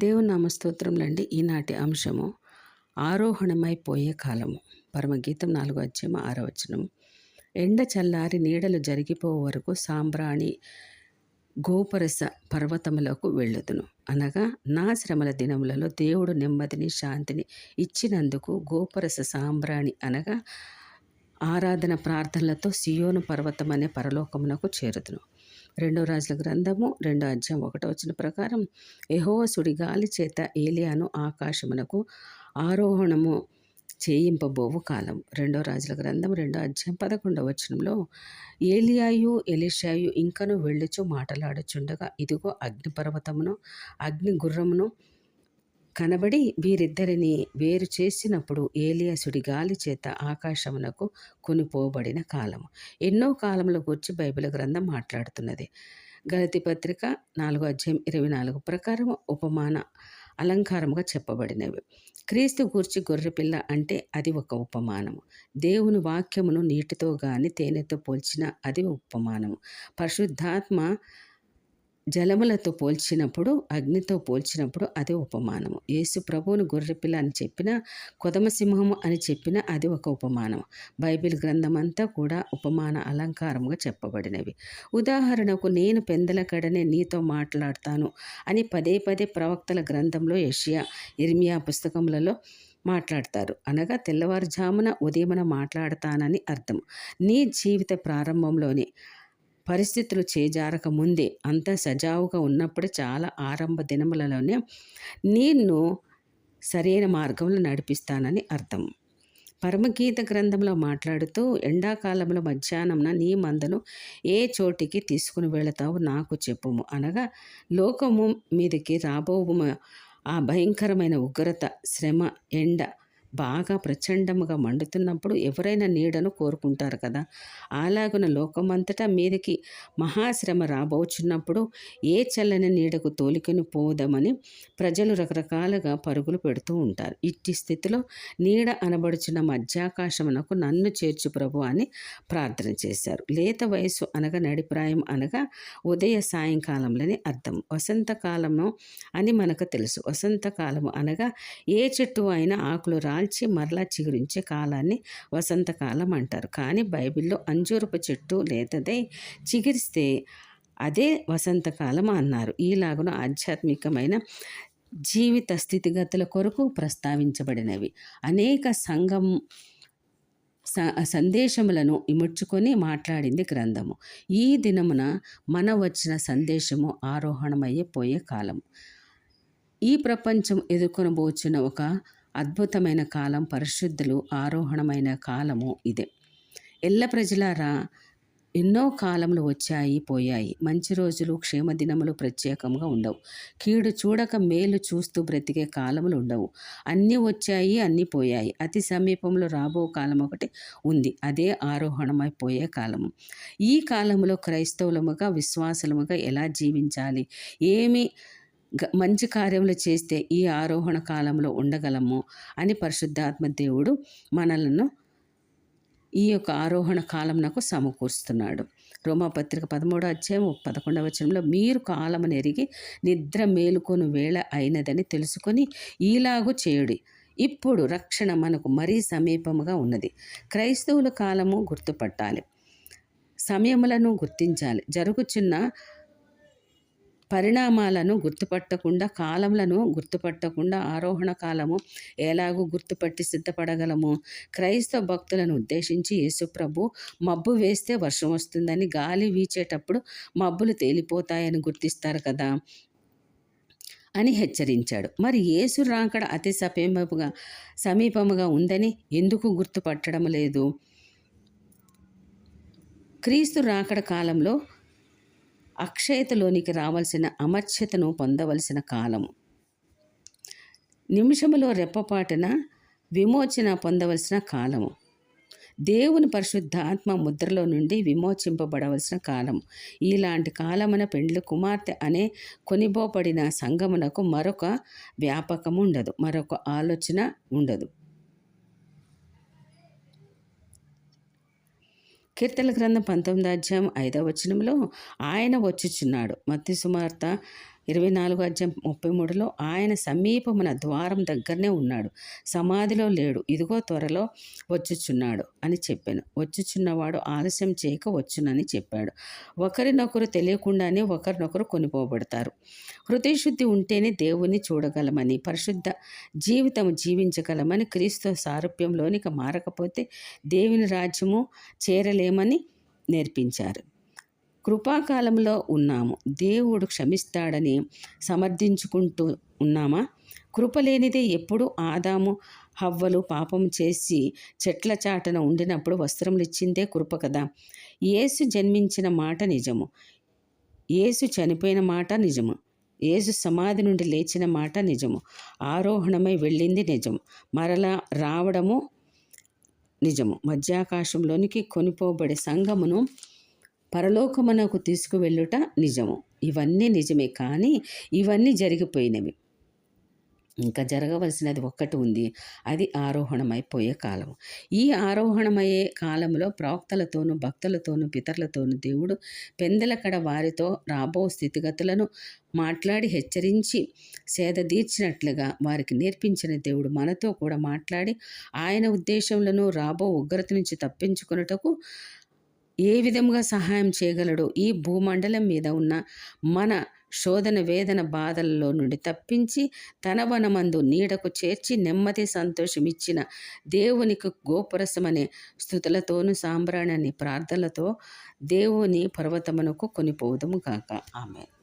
దేవుని నామస్తోత్రములండి. ఈనాటి అంశము ఆరోహణమైపోయే కాలము. పరమగీతం 4వ అధ్యాయం 6వ వచనం. ఎండ చల్లారి నీడలు జరిగిపోవు వరకు సాంబ్రాణి గోపరస పర్వతములకు వెళ్ళుదును. అనగా నా శ్రమల దినములలో దేవుడు నెమ్మదిని శాంతిని ఇచ్చినందుకు గోపరస సాంబ్రాణి అనగా ఆరాధన ప్రార్థనలతో సియోను పర్వతం అనే పరలోకమునకు చేరుదును. 2 రాజుల గ్రంథము 2వ అధ్యాయం 1వ వచనం ప్రకారం యెహోవా సుడిగాలి చేత ఏలియాను ఆకాశమునకు ఆరోహణము చేయింపబోవు కాలం. 2 రాజుల గ్రంథం 2వ అధ్యాయం 11వ వచనంలో ఏలియాయు ఎలీషాయు ఇంకను వెళ్ళుచు మాటలాడుచుండగా ఇదిగో అగ్నిపర్వతమును అగ్ని గుర్రమును కనబడి వీరిద్దరిని వేరు చేసినప్పుడు ఏలియా సుడిగాలి చేత ఆకాశమునకు కొనిపోబడిన కాలము. ఎన్నో కాలముల గురించి బైబిల్ గ్రంథం మాట్లాడుతున్నది. గలతీ పత్రిక 4వ అధ్యాయం 24 ప్రకారం ఉపమాన అలంకారముగా చెప్పబడినవి. క్రీస్తు గూర్చి గొర్రెపిల్ల అంటే అది ఒక ఉపమానము. దేవుని వాక్యమును నీటితో గాని తేనెతో పోల్చిన అది ఉపమానము. పరిశుద్ధాత్మ జలములతో పోల్చినప్పుడు అగ్నితో పోల్చినప్పుడు అది ఉపమానము. యేసు ప్రభువును గొర్రెపిల్ల అని చెప్పిన కొదమసింహము అని చెప్పిన అది ఒక ఉపమానం. బైబిల్ గ్రంథమంతా కూడా ఉపమాన అలంకారముగా చెప్పబడినవి. ఉదాహరణకు నేను పెందల కడనే నీతో మాట్లాడతాను అని పదే పదే ప్రవక్తల గ్రంథంలో యెషయా ఇర్మియా పుస్తకములలో మాట్లాడతారు. అనగా తెల్లవారుజామున ఉదయమున మాట్లాడతానని అర్థం. నీ జీవిత ప్రారంభంలోని పరిస్థితులు చేజారక ముందే అంతా సజావుగా ఉన్నప్పుడు చాలా ఆరంభ దినములలోనే నిన్ను సరైన మార్గంలో నడిపిస్తానని అర్థం. పరమగీత గ్రంథంలో మాట్లాడుతూ ఎండాకాలంలో మధ్యాహ్నంన నీ మందను ఏ చోటికి తీసుకుని వెళతావు నాకు చెప్పుము. అనగా లోకము మీదకి రాబోవు ఆ భయంకరమైన ఉగ్రత, శ్రమ, ఎండ బాగా ప్రచండముగా మండుతున్నప్పుడు ఎవరైనా నీడను కోరుకుంటారు కదా. అలాగున లోకమంతటా మీదకి మహాశ్రమ రాబోచున్నప్పుడు ఏ చల్లని నీడకు తోలికొని పోదామని ప్రజలు రకరకాలుగా పరుగులు పెడుతూ ఉంటారు. ఇట్టి స్థితిలో నీడ అనబడుచున్న మధ్యాకాశమునకు నన్ను చేర్చు ప్రభు అని ప్రార్థన చేశారు. లేత వయస్సు అనగా నడిప్రాయం అనగా ఉదయ సాయంకాలంలోని అర్థం. వసంతకాలము అని మనకు తెలుసు. వసంతకాలము అనగా ఏ చెట్టు అయినా ఆకులు రాల్చి మరలా చిగురించే కాలాన్ని వసంతకాలం అంటారు. కానీ బైబిల్లో అంజూరపు చెట్టు లేతదై చిగిరిస్తే అదే వసంతకాలం అన్నారు. ఈలాగున ఆధ్యాత్మికమైన జీవిత స్థితిగతుల కొరకు ప్రస్తావించబడినవి అనేక సందేశములను ఇముడ్చుకొని మాట్లాడింది గ్రంథము. ఈ దినమున మన వచ్చిన సందేశము ఆరోహణమయ్యే పోయే కాలం. ఈ ప్రపంచం ఎదుర్కొనబోచున్న ఒక అద్భుతమైన కాలం, పరిశుద్ధులు ఆరోహణమైన కాలము ఇదే. ఎల్ల ప్రజలారా, ఎన్నో కాలములు వచ్చాయి పోయాయి. మంచి రోజులు క్షేమదినములు ప్రత్యేకంగా ఉండవు. కీడు చూడక మేలు చూస్తూ బ్రతికే కాలములు ఉండవు. అన్నీ వచ్చాయి, అన్నీ పోయాయి. అతి సమీపంలో రాబో కాలం ఒకటి ఉంది. అదే ఆరోహణమైపోయే కాలము. ఈ కాలంలో క్రైస్తవులముగా విశ్వాసులముగా ఎలా జీవించాలి, ఏమి మంచి కార్యములు చేస్తే ఈ ఆరోహణ కాలంలో ఉండగలము అని పరిశుద్ధాత్మ దేవుడు మనలను ఈ యొక్క ఆరోహణ కాలంనకు సమకూరుస్తున్నాడు. రోమాపత్రిక 13వ అధ్యాయం 11వ వచనంలో మీరు కాలమును ఎరిగి నిద్ర మేలుకొని వేళ అయినదని తెలుసుకొని ఈలాగు చేయుడి. ఇప్పుడు రక్షణ మనకు మరీ సమీపముగా ఉన్నది. క్రైస్తవుల కాలము గుర్తుపట్టాలి, సమయములను గుర్తించాలి. జరుగుచున్న పరిణామాలను గుర్తుపట్టకుండా, కాలములను గుర్తుపట్టకుండా ఆరోహణ కాలము ఎలాగూ గుర్తుపట్టి సిద్ధపడగలము? క్రైస్తవ భక్తులను ఉద్దేశించి యేసుప్రభు మబ్బు వేస్తే వర్షం వస్తుందని, గాలి వీచేటప్పుడు మబ్బులు తేలిపోతాయని గుర్తిస్తారు కదా అని హెచ్చరించాడు. మరి యేసు రాకడ అతి సమీపముగా ఉందని ఎందుకు గుర్తుపట్టడం లేదు? క్రీస్తు రాకడ కాలంలో అక్షయతలోనికి రావాల్సిన అమర్త్యతను పొందవలసిన కాలము. నిమిషములో రెప్పపాటున విమోచన పొందవలసిన కాలము. దేవుని పరిశుద్ధాత్మ ముద్రలో నుండి విమోచింపబడవలసిన కాలం. ఇలాంటి కాలమున పెండ్లి కుమార్తె అనే కొనిపోబడిన సంఘమునకు మరొక వ్యాపకము ఉండదు, మరొక ఆలోచన ఉండదు. కీర్తనల గ్రంథం 19వ అధ్యాయం 5వ వచనంలో ఆయన వచ్చుచున్నాడు. మత్తయి సువార్త 24:33లో ఆయన సమీపమున ద్వారం దగ్గరనే ఉన్నాడు, సమాధిలో లేడు, ఇదిగో త్వరలో వచ్చుచున్నాడు అని చెప్పాను. వచ్చుచున్నవాడు ఆలస్యం చేయక వచ్చునని చెప్పాడు. ఒకరినొకరు తెలియకుండానే ఒకరినొకరు కొనిపోబడతారు. హృదయశుద్ధి ఉంటేనే దేవుని చూడగలమని, పరిశుద్ధ జీవితం జీవించగలమని, క్రీస్తు సారూప్యంలోనికి మారకపోతే దేవుని రాజ్యము చేరలేమని నేర్పించారు. కృపాకాలంలో ఉన్నాము. దేవుడు క్షమిస్తాడని సమర్థించుకుంటూ ఉన్నామా? కృప లేనిదే ఎప్పుడు ఆదాము హవ్వలు పాపం చేసి చెట్ల చాటన ఉండినప్పుడు వస్త్రములు ఇచ్చిందే కృప కదా. యేసు జన్మించిన మాట నిజము, యేసు చనిపోయిన మాట నిజము, యేసు సమాధి నుండి లేచిన మాట నిజము, ఆరోహణమై వెళ్ళింది నిజము, మరలా రావడము నిజము, మధ్యాకాశంలోనికి కొనిపోబడే సంఘమును పరలోకమునకు తీసుకువెళ్ళుట నిజము. ఇవన్నీ నిజమే, కానీ ఇవన్నీ జరిగిపోయినవి. ఇంకా జరగవలసినది ఒక్కటి ఉంది, అది ఆరోహణమైపోయే కాలం. ఈ ఆరోహణమయ్యే కాలంలో ప్రవక్తలతోనూ భక్తులతోనూ పితరులతోనూ దేవుడు పెందలకడ వారితో రాబో స్థితిగతులను మాట్లాడి హెచ్చరించి సేదదీర్చినట్లుగా వారికి నేర్పించిన దేవుడు మనతో కూడా మాట్లాడి ఆయన ఉద్దేశంలో రాబో ఉగ్రత నుంచి తప్పించుకొనుటకు ఏ విధంగా సహాయం చేయగలడో, ఈ భూమండలం మీద ఉన్న మన శోధన వేదన బాధలలో నుండి తప్పించి తన వనమందు నీడకు చేర్చి నెమ్మది సంతోషం ఇచ్చిన దేవునికి గోపురసమనే స్తుతులతోనూ సాంబ్రాణి ప్రార్థనలతో దేవుని పర్వతమునకు కొనిపోదుము గాక. ఆమేన్.